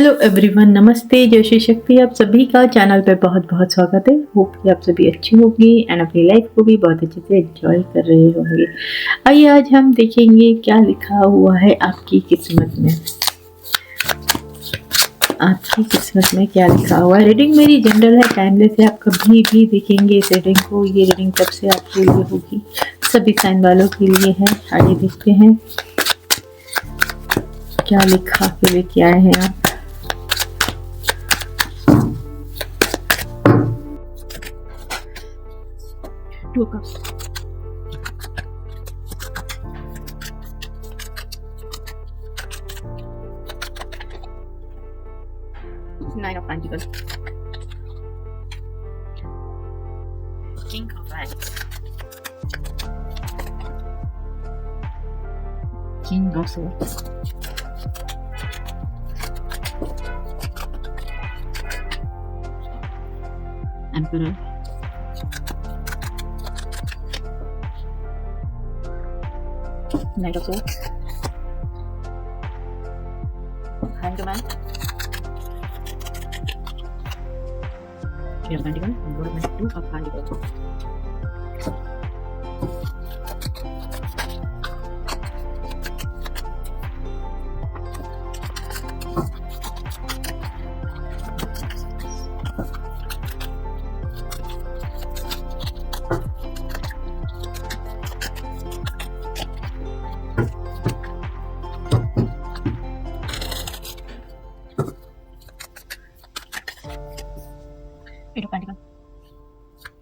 Hello everyone, नमस्ते, जय श्री शक्ति। आप सभी का चैनल पे बहुत बहुत स्वागत है। होप कि आप सभी अच्छी होंगी एंड अपनी लाइफ को भी बहुत अच्छे से एंजॉय कर रहे होंगे। आइए आज हम देखेंगे क्या लिखा हुआ है आपकी किस्मत में। आपकी किस्मत में क्या लिखा हुआ है। रीडिंग मेरी जनरल है, टाइमलेस है। आप कभी भी देखेंगे इस रीडिंग को। ये रीडिंग तब से आपके लिए होगी, सभी साइन वालों के लिए है। आइए देखते हैं क्या लिखा के लेके आए हैं आप। Two of Cups. Nine of Pentacles. King of Wands. King of Swords. Emperor. Knight of Swords. Hanged Man. Three of Pentacles. And Lord of Pentacles. Two of Pentacles. Eight of Pentacles.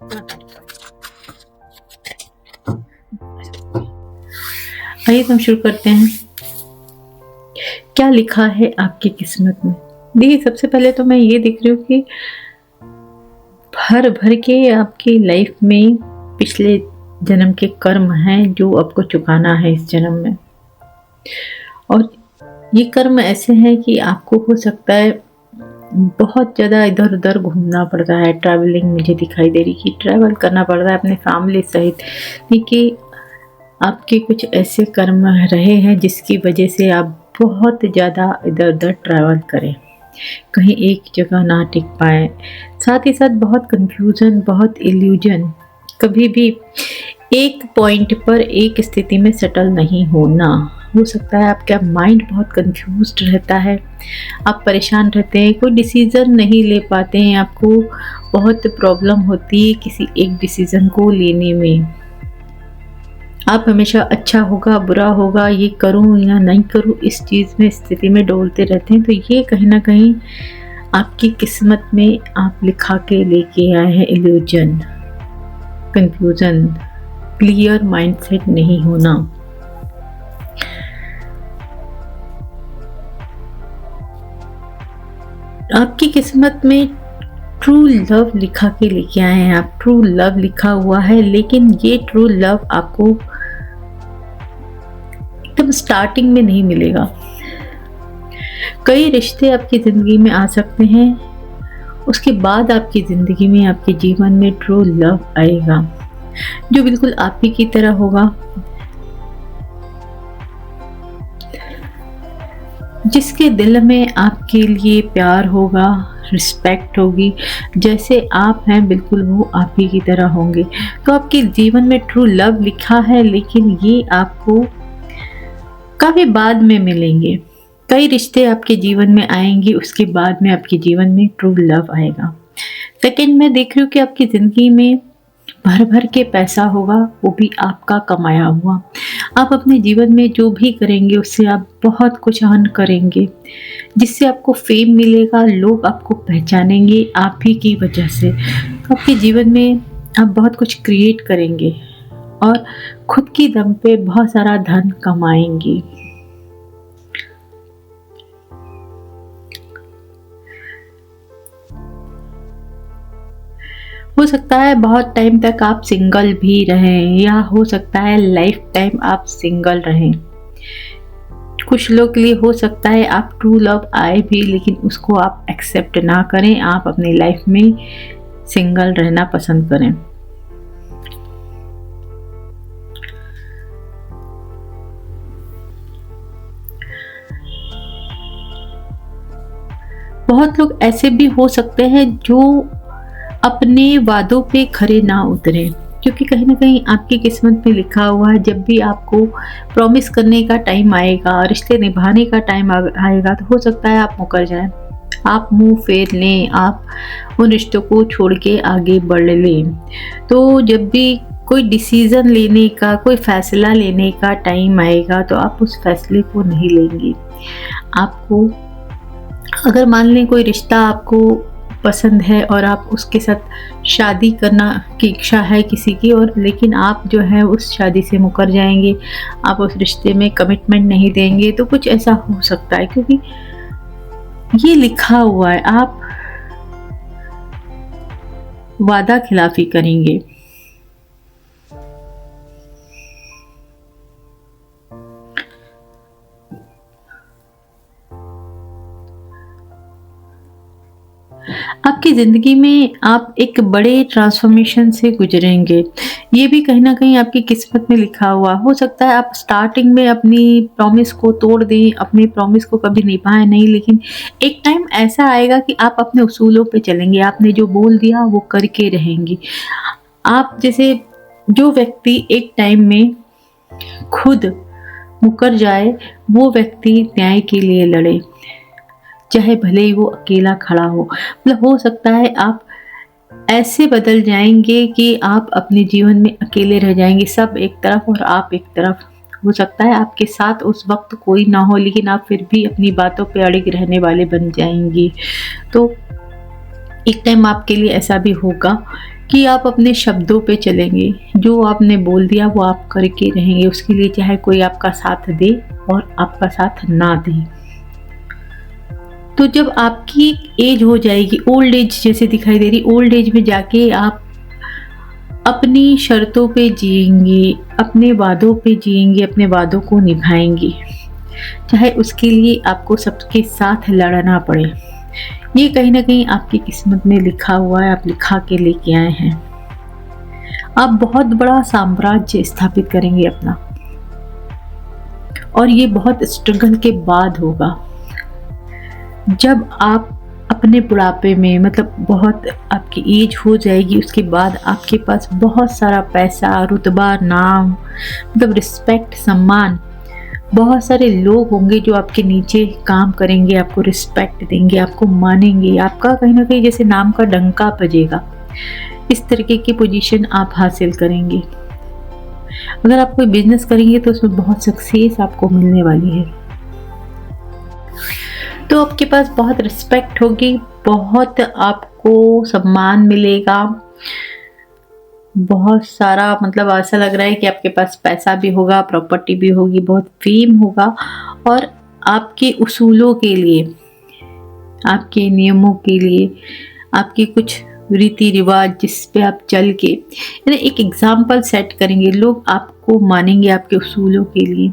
Seven of Pentacles. आइए हम शुरू करते हैं। क्या लिखा है आपकी किस्मत में। देखिए, सबसे पहले तो मैं ये देख रही हूँ कि भर भर के आपकी लाइफ में पिछले जन्म के कर्म हैं जो आपको चुकाना है इस जन्म में। और ये कर्म ऐसे हैं कि आपको हो सकता है बहुत ज़्यादा इधर उधर घूमना पड़ता है। ट्रैवलिंग मुझे दिखाई दे रही कि ट्रैवल करना पड़ रहा है अपने फैमिली सहित, क्योंकि आपके कुछ ऐसे कर्म रहे हैं जिसकी वजह से आप बहुत ज़्यादा इधर उधर ट्रैवल करें, कहीं एक जगह ना टिक पाए। साथ ही साथ बहुत कंफ्यूजन, बहुत इल्यूजन, कभी भी एक पॉइंट पर एक स्थिति में सेटल नहीं होना। हो सकता है आपका माइंड बहुत कंफ्यूज्ड रहता है, आप परेशान रहते हैं, कोई डिसीज़न नहीं ले पाते हैं, आपको बहुत प्रॉब्लम होती है किसी एक डिसीज़न को लेने में। आप हमेशा अच्छा होगा बुरा होगा, ये करूं या नहीं करूं, इस चीज़ में स्थिति में डोलते रहते हैं। तो ये कहीं ना कहीं आपकी किस्मत में आप लिखा के लेके आए हैं इल्यूजन, कंफ्यूजन, क्लियर माइंडसेट नहीं होना। आपकी किस्मत में ट्रू लव लिखा के लेके आए हैं आप। ट्रू लव लिखा हुआ है, लेकिन ये ट्रू लव आपको एकदम स्टार्टिंग में नहीं मिलेगा। कई रिश्ते आपकी ज़िंदगी में आ सकते हैं, उसके बाद आपकी ज़िंदगी में, आपके जीवन में ट्रू लव आएगा जो बिल्कुल आप ही की तरह होगा, जिसके दिल में आपके लिए प्यार होगा, रिस्पेक्ट होगी। जैसे आप हैं बिल्कुल वो आप ही की तरह होंगे। तो आपके जीवन में ट्रू लव लिखा है, लेकिन ये आपको काफ़ी बाद में मिलेंगे। कई रिश्ते आपके जीवन में आएंगे, उसके बाद में आपके जीवन में ट्रू लव आएगा। सेकंड, मैं देख रही हूँ कि आपकी ज़िंदगी में भर भर के पैसा होगा, वो भी आपका कमाया हुआ। आप अपने जीवन में जो भी करेंगे उससे आप बहुत कुछ अर्न करेंगे, जिससे आपको फेम मिलेगा, लोग आपको पहचानेंगे आप ही की वजह से। तो आपके जीवन में आप बहुत कुछ क्रिएट करेंगे और खुद की दम पे बहुत सारा धन कमाएंगे। हो सकता है बहुत टाइम तक आप सिंगल भी रहें, या हो सकता है लाइफ टाइम आप सिंगल रहें। कुछ लोग के लिए हो सकता है आप ट्रू लव आए भी, लेकिन उसको आप एक्सेप्ट ना करें, आप अपनी लाइफ में सिंगल रहना पसंद करें। बहुत लोग ऐसे भी हो सकते हैं जो अपने वादों पे खरे ना उतरे, क्योंकि कहीं न कहीं आपकी किस्मत में लिखा हुआ है जब भी आपको प्रॉमिस करने का टाइम आएगा, रिश्ते निभाने का टाइम आएगा तो हो सकता है आप मुकर जाएँ। आप मुँह फेर लें, आप उन रिश्तों को छोड़ के आगे बढ़ लें। तो जब भी कोई डिसीज़न लेने का, कोई फ़ैसला लेने का टाइम आएगा तो आप उस फ़ैसले को नहीं लेंगे। आपको अगर मान लें कोई रिश्ता आपको पसंद है और आप उसके साथ शादी करना की इच्छा है किसी की, और लेकिन आप जो है उस शादी से मुकर जाएँगे, आप उस रिश्ते में कमिटमेंट नहीं देंगे, तो कुछ ऐसा हो सकता है क्योंकि ये लिखा हुआ है, आप वादा खिलाफ़ी करेंगे। आपकी ज़िंदगी में आप एक बड़े ट्रांसफ़ॉर्मेशन से गुज़रेंगे। ये भी कहीं न कहीं आपकी किस्मत में लिखा हुआ हो सकता है आप स्टार्टिंग में अपनी प्रॉमिस को तोड़ दें, अपनी प्रॉमिस को कभी निभाएँ नहीं, लेकिन एक टाइम ऐसा आएगा कि आप अपने उसूलों पे चलेंगे, आपने जो बोल दिया वो करके रहेंगी। आप जैसे जो व्यक्ति एक टाइम में खुद मुकर जाए, वो व्यक्ति न्याय के लिए लड़े। चाहे भले ही वो अकेला खड़ा हो। मतलब हो सकता है आप ऐसे बदल जाएँगे कि आप अपने जीवन में अकेले रह जाएँगे, सब एक तरफ और आप एक तरफ। हो सकता है आपके साथ उस वक़्त कोई ना हो, लेकिन आप फिर भी अपनी बातों पे अड़िग रहने वाले बन जाएँगी। तो एक टाइम आपके लिए ऐसा भी होगा कि आप अपने शब्दों पे चलेंगे, जो आपने बोल दिया वो आप करके रहेंगे, उसके लिए चाहे कोई आपका साथ दे और आपका साथ ना दे। तो जब आपकी एज हो जाएगी, ओल्ड एज जैसे दिखाई दे रही, ओल्ड एज में जाके आप अपनी शर्तों पे जिएँगे, अपने वादों पे जिएँगे, अपने वादों को निभाएँगे, चाहे उसके लिए आपको सबके साथ लड़ना पड़े। ये कहीं न कहीं आपकी किस्मत में लिखा हुआ है, आप लिखा के लेके आए हैं। आप बहुत बड़ा साम्राज्य स्थापित करेंगे अपना, और ये बहुत स्ट्रगल के बाद होगा। जब आप अपने बुढ़ापे में, मतलब बहुत आपकी एज हो जाएगी, उसके बाद आपके पास बहुत सारा पैसा, रुतबा, नाम, मतलब रिस्पेक्ट, सम्मान, बहुत सारे लोग होंगे जो आपके नीचे काम करेंगे, आपको रिस्पेक्ट देंगे, आपको मानेंगे, आपका कहीं न कहीं जैसे नाम का डंका बजेगा। इस तरीके की पोजीशन आप हासिल करेंगे। अगर आप कोई बिज़नेस करेंगे तो उसमें बहुत सक्सेस आपको मिलने वाली है। तो आपके पास बहुत रिस्पेक्ट होगी, बहुत आपको सम्मान मिलेगा, बहुत सारा, मतलब ऐसा लग रहा है कि आपके पास पैसा भी होगा, प्रॉपर्टी भी होगी, बहुत फेम होगा, और आपके उसूलों के लिए, आपके नियमों के लिए, आपके कुछ रीति रिवाज जिस पे आप चल के यानी एक एग्जाम्पल सेट करेंगे, लोग आपको मानेंगे आपके उसूलों के लिए,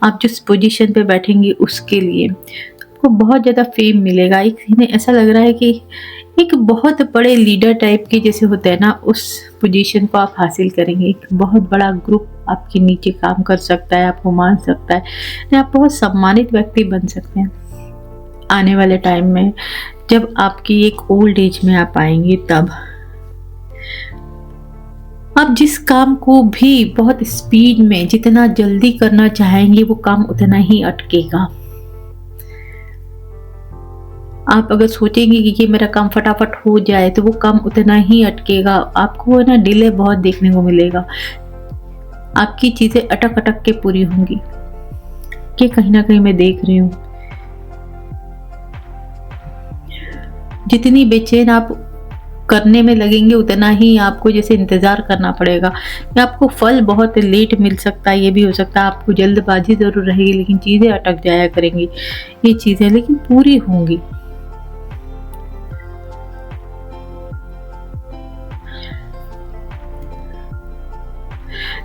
आप जिस पोजीशन पे बैठेंगे उसके लिए, आपको बहुत ज़्यादा फेम मिलेगा। एक ऐसा लग रहा है कि एक बहुत बड़े लीडर टाइप के जैसे होते हैं ना, उस पोजीशन को आप हासिल करेंगे। एक बहुत बड़ा ग्रुप आपके नीचे काम कर सकता है, आपको मान सकता है, आप बहुत सम्मानित व्यक्ति बन सकते हैं आने वाले टाइम में। जब आपकी एक ओल्ड एज में आप आएंगे, तब आप जिस काम को भी बहुत स्पीड में, जितना जल्दी करना चाहेंगे, वो काम उतना ही अटकेगा। आप अगर सोचेंगे कि ये मेरा काम फटाफट हो जाए, तो वो काम उतना ही अटकेगा। आपको ना डिले बहुत देखने को मिलेगा, आपकी चीजें अटक अटक के पूरी होंगी। ये कहीं ना कहीं मैं देख रही हूँ। जितनी बेचैन आप करने में लगेंगे, उतना ही आपको जैसे इंतजार करना पड़ेगा। या आपको फल बहुत लेट मिल सकता है, ये भी हो सकता है। आपको जल्दबाजी जरूर रहेगी, लेकिन चीजें अटक जाया करेंगी। ये चीजें लेकिन पूरी होंगी।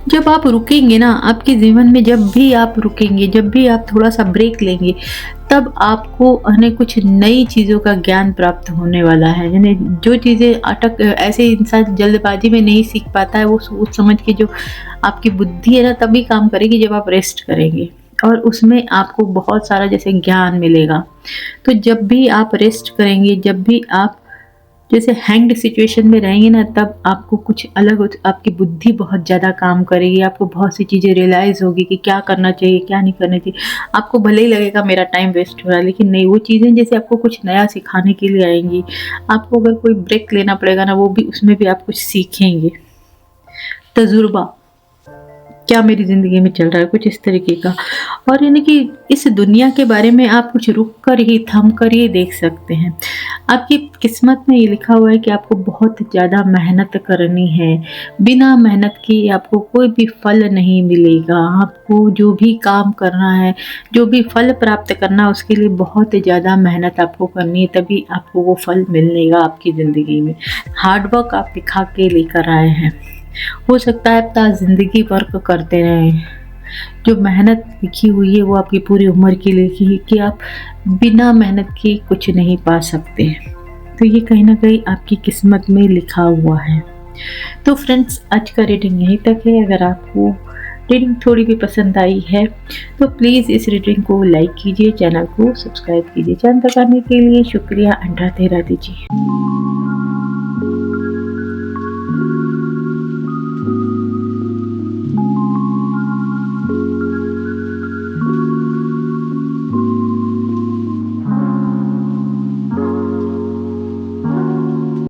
जब आप रुकेंगे ना, आपके जीवन में जब भी आप रुकेंगे, जब भी आप थोड़ा सा ब्रेक लेंगे, तब आपको अनेक कुछ नई चीज़ों का ज्ञान प्राप्त होने वाला है। यानी जो चीज़ें अटक, ऐसे इंसान जल्दबाजी में नहीं सीख पाता है, वो सोच समझ के जो आपकी बुद्धि है ना, तभी काम करेगी जब आप रेस्ट करेंगे, और उसमें आपको बहुत सारा जैसे ज्ञान मिलेगा। तो जब भी आप रेस्ट करेंगे, जब भी आप जैसे हैंग्ड सिचुएशन में रहेंगे ना, तब आपको कुछ अलग आपकी बुद्धि बहुत ज़्यादा काम करेगी, आपको बहुत सी चीज़ें रियलाइज़ होगी कि क्या करना चाहिए, क्या नहीं करना चाहिए। आपको भले ही लगेगा मेरा टाइम वेस्ट हो रहा है, लेकिन नहीं, वो चीज़ें जैसे आपको कुछ नया सिखाने के लिए आएँगी। आपको अगर कोई ब्रेक लेना पड़ेगा ना, वो भी उसमें भी आप कुछ सीखेंगे। तजुर्बा, क्या मेरी ज़िंदगी में चल रहा है, कुछ इस तरीके का। और यानी कि इस दुनिया के बारे में आप कुछ रुक कर ही, थम कर ही देख सकते हैं। आपकी किस्मत में ये लिखा हुआ है कि आपको बहुत ज़्यादा मेहनत करनी है। बिना मेहनत के आपको कोई भी फल नहीं मिलेगा। आपको जो भी काम करना है, जो भी फल प्राप्त करना है, उसके लिए बहुत ज़्यादा मेहनत आपको करनी है, तभी आपको वो फल मिलेगा आपकी ज़िंदगी में। हार्ड वर्क आप दिखा के लेकर आए हैं। हो सकता है आप ज़िंदगी वर्क करते रहें। जो मेहनत लिखी हुई है वो आपकी पूरी उम्र की लिखी है कि आप बिना मेहनत के कुछ नहीं पा सकते। तो ये कहीं न कहीं आपकी किस्मत में लिखा हुआ है। तो फ्रेंड्स, आज का रीडिंग यहीं तक है। अगर आपको रीडिंग थोड़ी भी पसंद आई है तो प्लीज़ इस रीडिंग को लाइक कीजिए, चैनल को सब्सक्राइब कीजिए। चैनल तक आने के लिए शुक्रिया। राधे राधे जी।